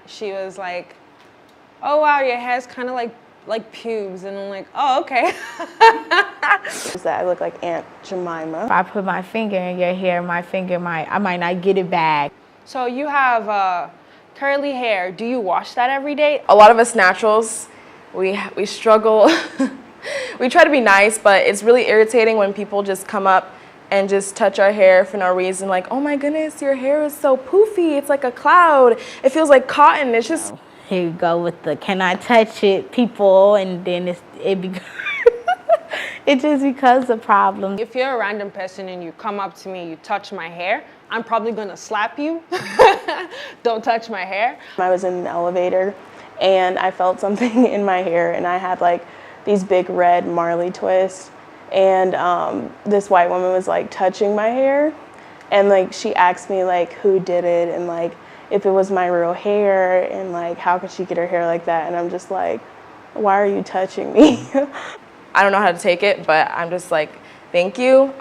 she was like, oh wow, your hair's kind of like pubes, and I'm like, oh, okay. That I look like Aunt Jemima. If I put my finger in your hair, I might not get it back. So you have curly hair. Do you wash that every day? A lot of us naturals, we struggle. We try to be nice, but it's really irritating when people just come up and just touch our hair for no reason. Like, oh my goodness, your hair is so poofy. It's like a cloud. It feels like cotton. It's just... Here you go with the can I touch it people, and then it just becomes a problem. If you're a random person and you come up to me, you touch my hair, I'm probably gonna slap you. Don't touch my hair. I was in an elevator and I felt something in my hair, and I had like these big red Marley twists, and this white woman was like touching my hair, and like she asked me like who did it, and like if it was my real hair, and like how could she get her hair like that, and I'm just like, why are you touching me? I don't know how to take it, but I'm just like, thank you.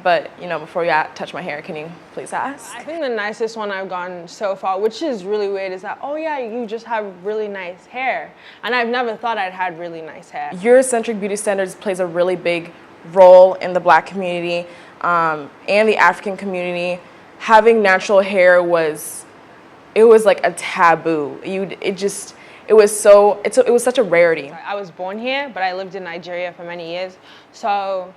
But, you know, before you touch my hair, can you please ask? I think the nicest one I've gotten so far, which is really weird, is that, oh yeah, you just have really nice hair. And I've never thought I'd had really nice hair. Eurocentric beauty standards plays a really big role in the Black community and the African community. Having natural hair was like a taboo. It was such a rarity. I was born here, but I lived in Nigeria for many years. So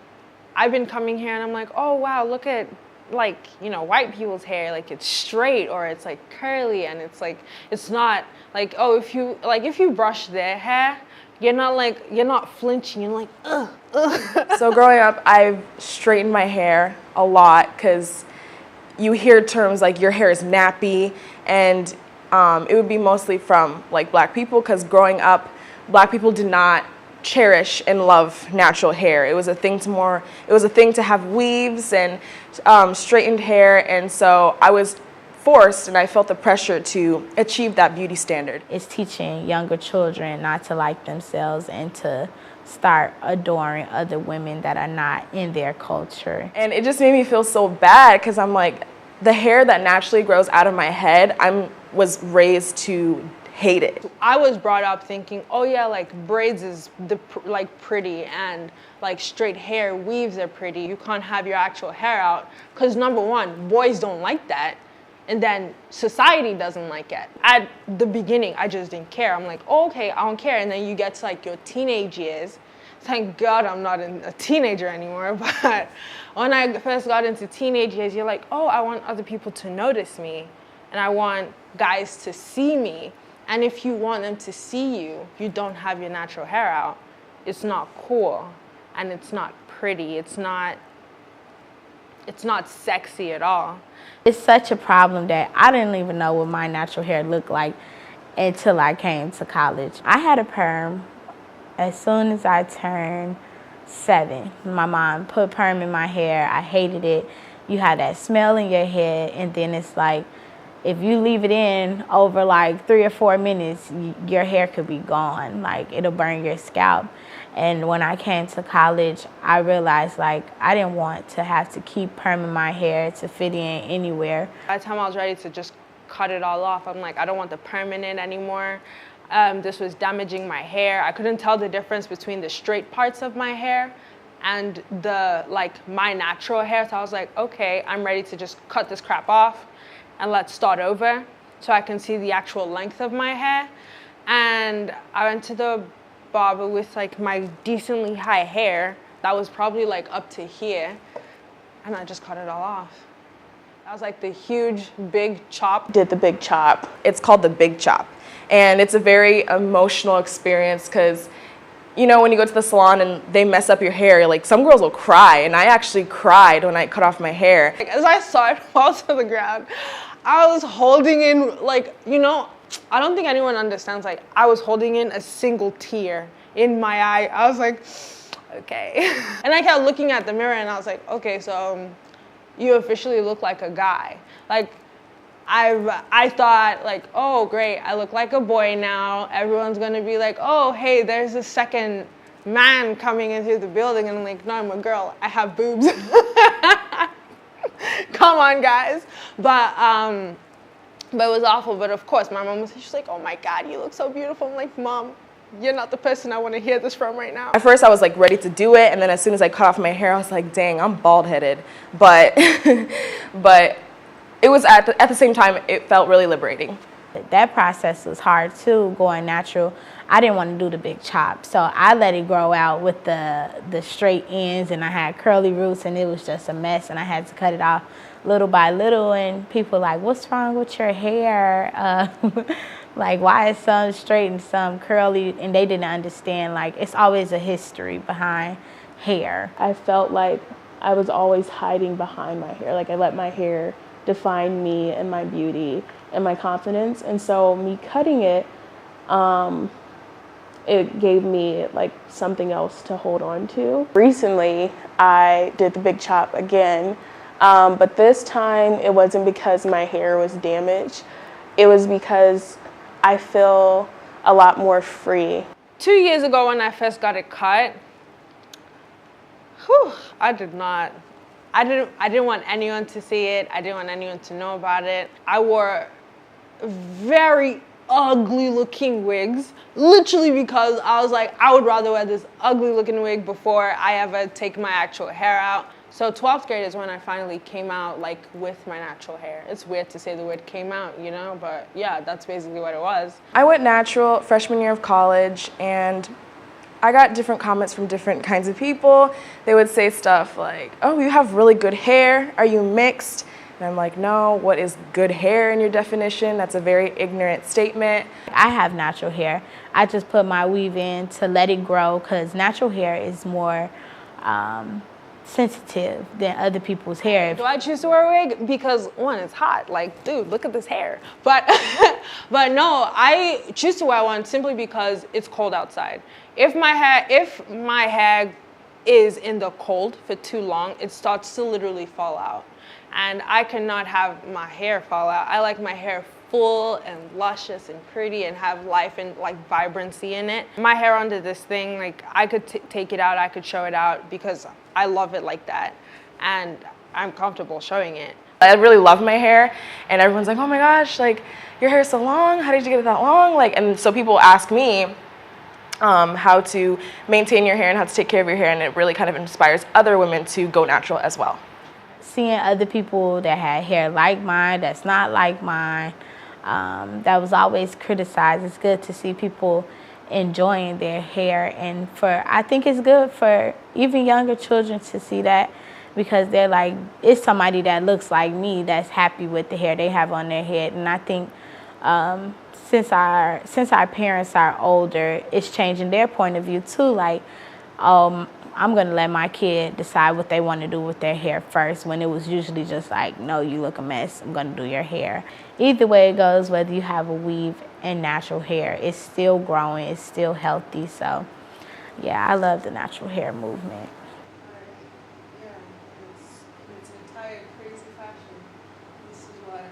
I've been coming here and I'm like, oh wow, look at like, you know, white people's hair, like it's straight or it's like curly, and it's like, it's not like, oh, if you brush their hair, you're not flinching, you're like, ugh, ugh. So growing up, I've straightened my hair a lot because you hear terms like your hair is nappy, and it would be mostly from like Black people, because growing up, Black people did not cherish and love natural hair. It was a thing to have weaves and straightened hair, and so I was forced and I felt the pressure to achieve that beauty standard. It's teaching younger children not to like themselves and to start adoring other women that are not in their culture. And it just made me feel so bad, because I'm like, the hair that naturally grows out of my head, was raised to hate it. I was brought up thinking, oh yeah, like braids is pretty, and like straight hair, weaves are pretty. You can't have your actual hair out, because number one, boys don't like that, and then society doesn't like it. At the beginning, I just didn't care. I'm like, oh, okay, I don't care. And then you get to like your teenage years. Thank God I'm not a teenager anymore, but when I first got into teenage years, you're like, oh, I want other people to notice me, and I want guys to see me. And if you want them to see you, you don't have your natural hair out, it's not cool, and it's not pretty, it's not sexy at all. It's such a problem that I didn't even know what my natural hair looked like until I came to college. I had a perm as soon as I turned 7. My mom put perm in my hair. I hated it. You had that smell in your head, and then it's like, if you leave it in over like 3 or 4 minutes, your hair could be gone. Like, it'll burn your scalp. And when I came to college, I realized like I didn't want to have to keep perming my hair to fit in anywhere. By the time I was ready to just cut it all off, I'm like, I don't want the permanent anymore. This was damaging my hair. I couldn't tell the difference between the straight parts of my hair and my natural hair. So I was like, okay, I'm ready to just cut this crap off and let's start over so I can see the actual length of my hair. And I went to the barber with like my decently high hair that was probably like up to here, and I just cut it all off. That was like the huge big chop. Did the big chop. It's called the big chop, and it's a very emotional experience, because you know, when you go to the salon and they mess up your hair, like some girls will cry, and I actually cried when I cut off my hair. Like, as I saw it fall to the ground, I was holding in, like, you know, I don't think anyone understands, like, I was holding in a single tear in my eye. I was like, okay. And I kept looking at the mirror and I was like, okay, so you officially look like a guy. Like, I thought like, oh great, I look like a boy now. Everyone's gonna be like, oh hey, there's a second man coming into the building, and I'm like, no, I'm a girl, I have boobs. Come on guys. But But it was awful. But of course, my mom she's like, oh my God, you look so beautiful. I'm like, Mom, you're not the person I want to hear this from right now. At first I was like ready to do it, and then as soon as I cut off my hair, I was like, dang, I'm bald-headed. But but it was at the same time, it felt really liberating. That process was hard too, going natural. I didn't want to do the big chop, so I let it grow out with the straight ends, and I had curly roots, and it was just a mess, and I had to cut it off little by little, and people were like, what's wrong with your hair? Like, why is some straight and some curly? And they didn't understand, like, it's always a history behind hair. I felt like I was always hiding behind my hair. Like, I let my hair define me and my beauty and my confidence. And so me cutting it, it gave me like something else to hold on to. Recently, I did the big chop again, but this time it wasn't because my hair was damaged. It was because I feel a lot more free. 2 years ago when I first got it cut, I didn't want anyone to see it. I didn't want anyone to know about it. I wore very ugly looking wigs, literally because I was like, I would rather wear this ugly looking wig before I ever take my actual hair out. So 12th grade is when I finally came out like with my natural hair. It's weird to say the word came out, you know, but yeah, that's basically what it was. I went natural freshman year of college, and I got different comments from different kinds of people. They would say stuff like, oh, you have really good hair. Are you mixed? And I'm like, no, what is good hair in your definition? That's a very ignorant statement. I have natural hair. I just put my weave in to let it grow, because natural hair is more sensitive than other people's hair. Do I choose to wear a wig? Because one, it's hot. Like, dude, look at this hair. But no, I choose to wear one simply because it's cold outside. If my hair is in the cold for too long, it starts to literally fall out. And I cannot have my hair fall out. I like my hair full and luscious and pretty and have life and like vibrancy in it. My hair under this thing, like I could take it out, I could show it out because I love it like that. And I'm comfortable showing it. I really love my hair, and everyone's like, oh my gosh, like your hair's so long, how did you get it that long? Like, and so people ask me how to maintain your hair and how to take care of your hair, and it really kind of inspires other women to go natural as well. Seeing other people that had hair like mine, that's not like mine, that was always criticized. It's good to see people enjoying their hair, and I think it's good for even younger children to see that, because they're like, it's somebody that looks like me that's happy with the hair they have on their head. And I think since our parents are older, it's changing their point of view too. Like, I'm gonna let my kid decide what they want to do with their hair first, when it was usually just like, no, you look a mess, I'm gonna do your hair. Either way it goes, whether you have a weave and natural hair, it's still growing, it's still healthy. So yeah, I love the natural hair movement. Yeah, it's an entire crazy fashion. This is what